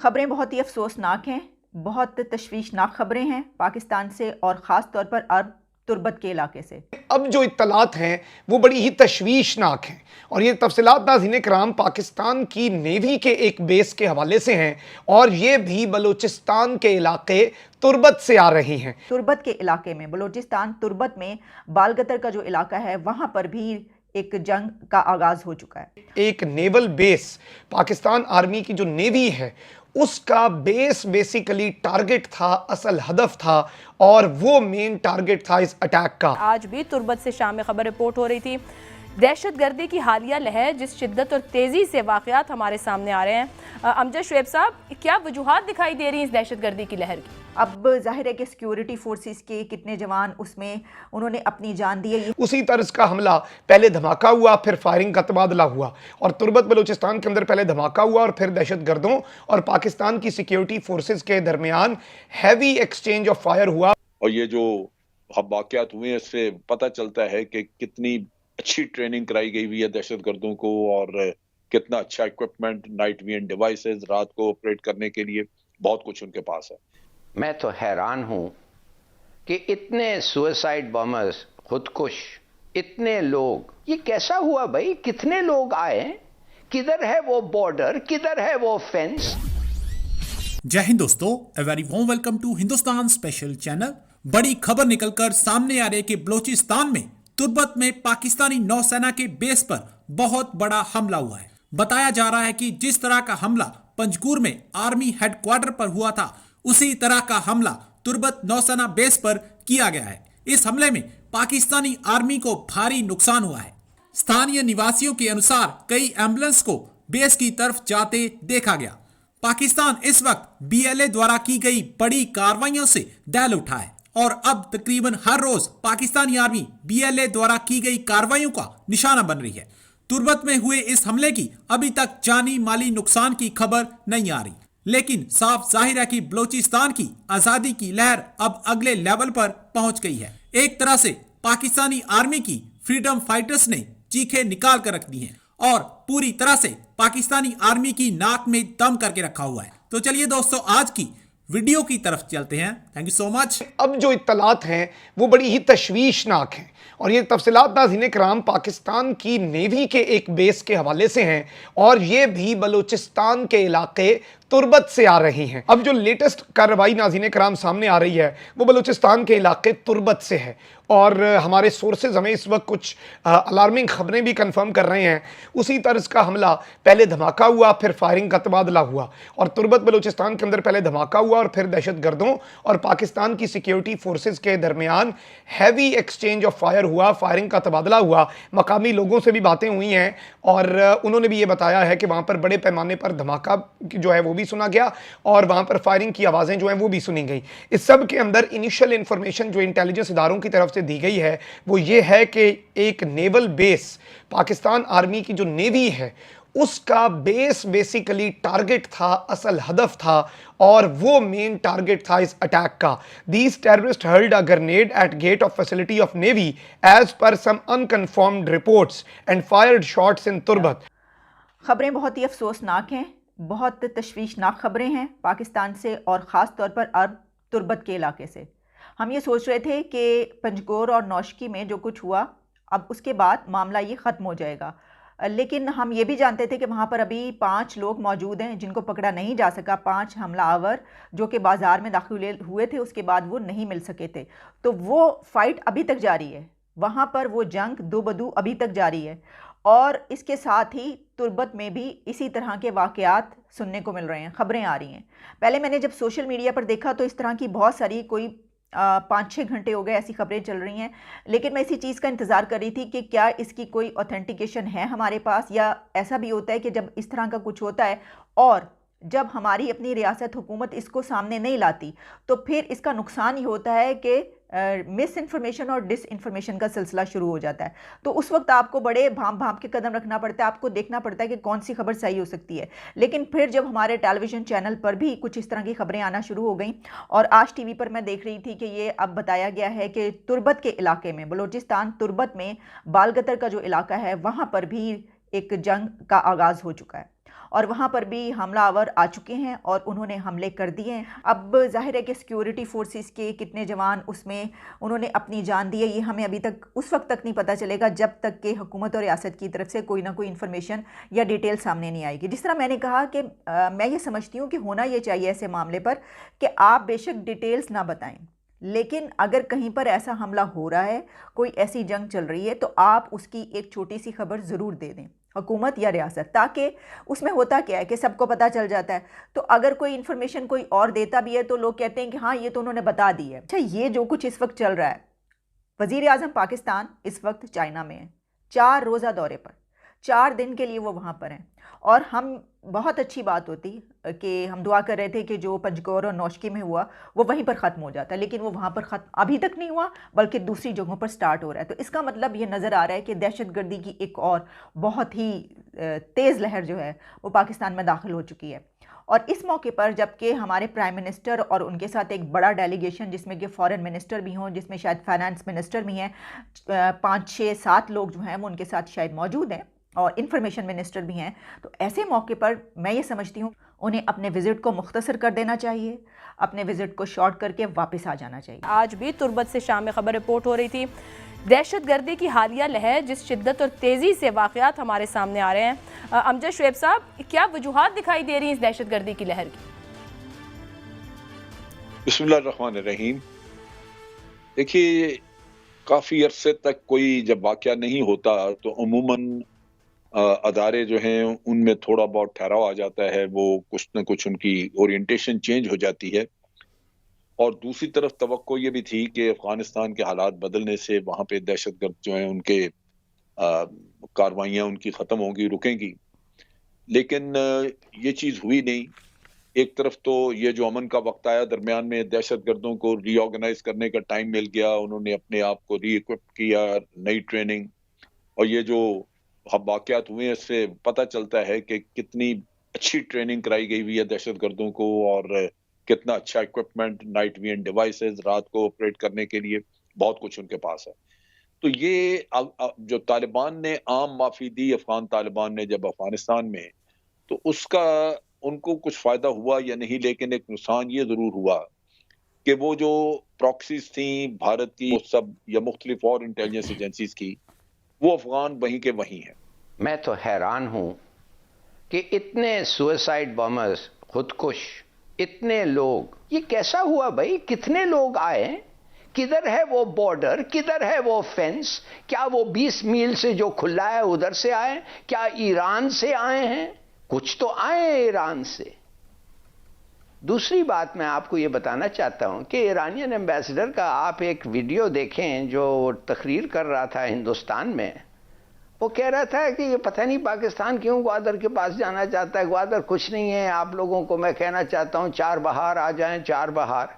खबरें बहुत ही अफसोसनाक हैं, बहुत तशवीशनाक खबरें हैं पाकिस्तान से और ख़ास तौर पर अरब तुर्बत के इलाके से। अब जो इत्तलात हैं वो बड़ी ही तशवीशनाक हैं और ये तफसीलात नाज़रीन कराम पाकिस्तान की नेवी के एक बेस के हवाले से हैं और ये भी बलूचिस्तान के इलाके तुर्बत से आ रही हैं। तुर्बत के इलाके में, बलूचिस्तान तुर्बत में बालगतर का जो इलाका है वहाँ पर भी एक जंग का आगाज़ हो चुका है। एक नेवल बेस, पाकिस्तान आर्मी की जो नेवी है उसका बेस बेसिकली टारगेट था, असल हदफ था और वो मेन टारगेट था इस अटैक का। आज भी तुर्बत से शाम में खबर रिपोर्ट हो रही थी। दहशतगर्दी की हालिया लहर जिस शिद्दत और तेज़ी से वाक़यात हमारे सामने आ रहे हैं। अमजद शुएब साहब, क्या वजूहात दिखाई दे रही हैं इस दहशतगर्दी की लहर की? अब जाहिर है कि सिक्योरिटी फोर्सेस के कितने जवान उसमें उन्होंने अपनी जान दी है। उसी तर्ज का हमला, पहले धमाका हुआ फिर फायरिंग का तबादला हुआ और तुर्बत बलूचिस्तान के अंदर पहले धमाका हुआ और फिर दहशतगर्दों और पाकिस्तान की सिक्योरिटी फोर्सेस के दरमियान हैवी एक्सचेंज ऑफ फायर हुआ। और ये जो वाक़यात हुए इससे पता चलता है कि कितनी अच्छी ट्रेनिंग कराई गई हुई है दहशतगर्दों को और कितना अच्छा इक्विपमेंट, नाइट विजन डिवाइसेस, रात को ऑपरेट करने के लिए बहुत कुछ उनके पास है। मैं तो हैरान हूं कि इतने सुसाइड बॉम्बर्स, खुदकुश, इतने लोग, ये कैसा हुआ भाई? कितने लोग आए? किधर है वो बॉर्डर, किधर है वो फेंस? जय हिंद दोस्तों, a very warm welcome to Hindustan special channel. बड़ी खबर निकलकर सामने आ रही है कि बलूचिस्तान में तुर्बत में पाकिस्तानी नौसेना के बेस पर बहुत बड़ा हमला हुआ है। बताया जा रहा है कि जिस तरह का हमला पंजगुर में आर्मी हेडक्वार्टर पर हुआ था उसी तरह का हमला तुर्बत नौसेना बेस पर किया गया है। इस हमले में पाकिस्तानी आर्मी को भारी नुकसान हुआ है। स्थानीय निवासियों के अनुसार कई एम्बुलेंस को बेस की तरफ जाते देखा गया। पाकिस्तान इस वक्त बीएलए द्वारा की गई बड़ी कार्रवाइयों से दहल उठा है और अब तकरीबन हर रोज पाकिस्तानी आर्मी बीएलए द्वारा की गई कार्रवाइयों का निशाना बन रही है। तुर्बत में हुए इस हमले की अभी तक जानी माली नुकसान की खबर नहीं आ रही, लेकिन साफ जाहिर है कि बलूचिस्तान की आजादी की लहर अब अगले लेवल पर पहुंच गई है। एक तरह से पाकिस्तानी आर्मी की फ्रीडम फाइटर्स ने चीखें निकाल कर रख दी हैं और पूरी तरह से पाकिस्तानी आर्मी की नाक में दम करके रखा हुआ है। तो चलिए दोस्तों, आज की वीडियो की तरफ चलते हैं। Thank you so much. अब जो इत्तलात हैं वो बड़ी ही तशवीशनाक हैं और ये तफसीलात नाज़रीन कराम पाकिस्तान की नेवी के एक बेस के हवाले से हैं और ये भी बलूचिस्तान के इलाके तुर्बत से आ रही हैं। अब जो लेटेस्ट कार्रवाई नाज़रीन कराम सामने आ रही है वो बलूचिस्तान के इलाके तुर्बत से है और हमारे सोर्सेज हमें इस वक्त कुछ अलार्मिंग खबरें भी कंफर्म कर रहे हैं। उसी तर्ज का हमला, पहले धमाका हुआ फिर फायरिंग का तबादला हुआ और तुर्बत बलूचिस्तान के अंदर पहले धमाका हुआ और फिर दहशतगर्दों और पाकिस्तान की सिक्योरिटी फोर्सेस के दरमियान हैवी एक्सचेंज ऑफ फायर हुआ, फायरिंग का तबादला हुआ। मकामी लोगों से भी बातें हुई हैं और उन्होंने भी ये बताया है कि वहाँ पर बड़े पैमाने पर धमाका जो है वो भी सुना गया और वहाँ पर फायरिंग की आवाज़ें जो हैं वो भी सुनी गई। इस सब के अंदर इनिशियल इंफॉर्मेशन जो इंटेलिजेंस इदारों की तरफ से दी गई है वो ये है कि एक नेवल बेस, पाकिस्तान आर्मी की जो नेवी है उसका बेस बेसिकली टारगेट था, असल हदफ था और वो मेन टारगेट था इस अटैक का। These terrorist hurled a grenade at gate of facility of navy as per some unconfirmed reports and fired shots in Turbat. खबरें बहुत ही अफसोसनाक हैं, बहुत तशवीशनाक खबरें हैं पाकिस्तान से और ख़ास तौर पर अरब तुर्बत के इलाके से। हम ये सोच रहे थे कि पंजगोर और नौशकी में जो कुछ हुआ अब उसके बाद मामला ये ख़त्म हो जाएगा, लेकिन हम ये भी जानते थे कि वहाँ पर अभी 5 लोग मौजूद हैं जिनको पकड़ा नहीं जा सका। 5 हमलावर जो कि बाज़ार में दाखिल हुए थे उसके बाद वो नहीं मिल सके थे। तो वो फ़ाइट अभी तक जारी है, वहाँ पर वो जंग दो बदू अभी तक जारी है और इसके साथ ही तुर्बत में भी इसी तरह के वाक़यात सुनने को मिल रहे हैं, खबरें आ रही हैं। पहले मैंने जब सोशल मीडिया पर देखा तो इस तरह की बहुत सारी, कोई 5-6 घंटे हो गए ऐसी खबरें चल रही हैं, लेकिन मैं इसी चीज़ का इंतज़ार कर रही थी कि क्या इसकी कोई ऑथेंटिकेशन है हमारे पास, या ऐसा भी होता है कि जब इस तरह का कुछ होता है और जब हमारी अपनी रियासत हुकूमत इसको सामने नहीं लाती तो फिर इसका नुकसान ही होता है कि मिस इन्फॉर्मेशन और डिस इन्फॉर्मेशन का सिलसिला शुरू हो जाता है। तो उस वक्त आपको बड़े भांप के कदम रखना पड़ता है, आपको देखना पड़ता है कि कौन सी खबर सही हो सकती है। लेकिन फिर जब हमारे टेलीविज़न चैनल पर भी कुछ इस तरह की खबरें आना शुरू हो गई और आज टीवी पर मैं देख रही थी कि ये अब बताया गया है कि तुर्बत के इलाके में, बलूचिस्तान तुर्बत में बालगतर का जो इलाका है वहाँ पर भी एक जंग का आगाज़ हो चुका है और वहाँ पर भी हमलावर आ चुके हैं और उन्होंने हमले कर दिए हैं। अब जाहिर है कि सिक्योरिटी फोर्सेस के कितने जवान उसमें उन्होंने अपनी जान दी है, ये हमें अभी तक उस वक्त तक नहीं पता चलेगा जब तक कि हुकूमत और रियासत की तरफ से कोई ना कोई इन्फॉर्मेशन या डिटेल सामने नहीं आएगी। जिस तरह मैंने कहा कि मैं ये समझती हूँ कि होना ये चाहिए ऐसे मामले पर कि आप बेशक डिटेल्स ना बताएं, लेकिन अगर कहीं पर ऐसा हमला हो रहा है, कोई ऐसी जंग चल रही है, तो आप उसकी एक छोटी सी खबर ज़रूर दे दें हुकूमत या रियासत, ताकि उसमें होता क्या है कि सबको पता चल जाता है। तो अगर कोई इन्फॉर्मेशन कोई और देता भी है तो लोग कहते हैं कि हाँ ये तो उन्होंने बता दी है। अच्छा, ये जो कुछ इस वक्त चल रहा है, वज़ीर आज़म पाकिस्तान इस वक्त चाइना में है 4 रोज़ा दौरे पर, 4 दिन के लिए वो वहाँ पर हैं। और हम बहुत अच्छी बात होती कि हम दुआ कर रहे थे कि जो पंजकोर और नौशकी में हुआ वो वहीं पर ख़त्म हो जाता, लेकिन वो वहाँ पर ख़त्म अभी तक नहीं हुआ, बल्कि दूसरी जगहों पर स्टार्ट हो रहा है। तो इसका मतलब ये नज़र आ रहा है कि दहशतगर्दी की एक और बहुत ही तेज़ लहर जो है वो पाकिस्तान में दाखिल हो चुकी है। और इस मौके पर जबकि हमारे प्राइम मिनिस्टर और उनके साथ एक बड़ा डेलीगेशन जिसमें कि फॉरेन मिनिस्टर भी हों, जिसमें शायद फाइनेंस मिनिस्टर भी हैं, 5, 6, 7 लोग जो हैं वो उनके साथ शायद मौजूद हैं और इंफॉर्मेशन मिनिस्टर भी हैं, तो ऐसे मौके पर मैं ये समझती हूँ उन्हें अपने विज़िट को मुख्तसर कर देना चाहिए, अपने विज़िट को शॉर्ट करके वापस आ जाना चाहिए। आज भी तुर्बत से शाम में खबर रिपोर्ट हो रही थी, दहशतगर्दी की हालिया लहर जिस शिद्दत और तेज़ी से वाक़यात हमारे सामने आ रहे हैं। अमजद शुएब साहब, क्या वजूहात दिखाई दे रही हैं इस दहशतगर्दी की लहर की? बिस्मिल्लाहिर्रहमानिर्रहीम। देखिए, काफ़ी अरसे तक कोई जब वाक़या नहीं होता तो अमूमन अदारे जो हैं उनमें थोड़ा बहुत ठहराव आ जाता है, वो कुछ न कुछ उनकी ओरिएंटेशन चेंज हो जाती है। और दूसरी तरफ तवक्को ये भी थी कि अफ़गानिस्तान के हालात बदलने से वहाँ पे दहशतगर्द जो हैं उनके कार्रवाइयाँ उनकी ख़त्म होंगी, रुकेंगी। लेकिन ये चीज़ हुई नहीं। एक तरफ तो ये जो अमन का वक्त आया, दरमियान में दहशतगर्दों को रीऑर्गेनाइज करने का टाइम मिल गया, उन्होंने अपने आप को री इक्विप किया, नई ट्रेनिंग, और ये जो वाक़यात हुए हैं इससे पता चलता है कि कितनी अच्छी ट्रेनिंग कराई गई हुई है दहशतगर्दों को और कितना अच्छा इक्विपमेंट, नाइट विजन डिवाइसेस, रात को ऑपरेट करने के लिए बहुत कुछ उनके पास है। तो ये जो तालिबान ने आम माफ़ी दी, अफ़गान तालिबान ने जब अफ़गानिस्तान में, तो उसका उनको कुछ फ़ायदा हुआ या नहीं, लेकिन एक नुकसान ये ज़रूर हुआ कि वो जो प्रॉक्सीज़ थी भारत की, वो सब या मुख्तलिफ और इंटेलिजेंस एजेंसीज़ की, वो अफ़गान वहीं के वहीं हैं। मैं तो हैरान हूं कि इतने सुसाइड बॉम्बर्स, खुदकुश, इतने लोग, ये कैसा हुआ भाई? कितने लोग आए? किधर है वो बॉर्डर? किधर है वो फेंस? क्या वो 20 मील से जो खुला है उधर से आए? क्या ईरान से आए हैं? कुछ तो आए हैं ईरान से। दूसरी बात मैं आपको ये बताना चाहता हूं कि ईरानियन एम्बेसडर का आप एक वीडियो देखें जो तकरीर कर रहा था हिंदुस्तान में। वो कह रहा था कि ये पता नहीं पाकिस्तान क्यों ग्वादर के पास जाना चाहता है। ग्वादर कुछ नहीं है, आप लोगों को मैं कहना चाहता हूं 4 बहार आ जाएं, 4 बहार।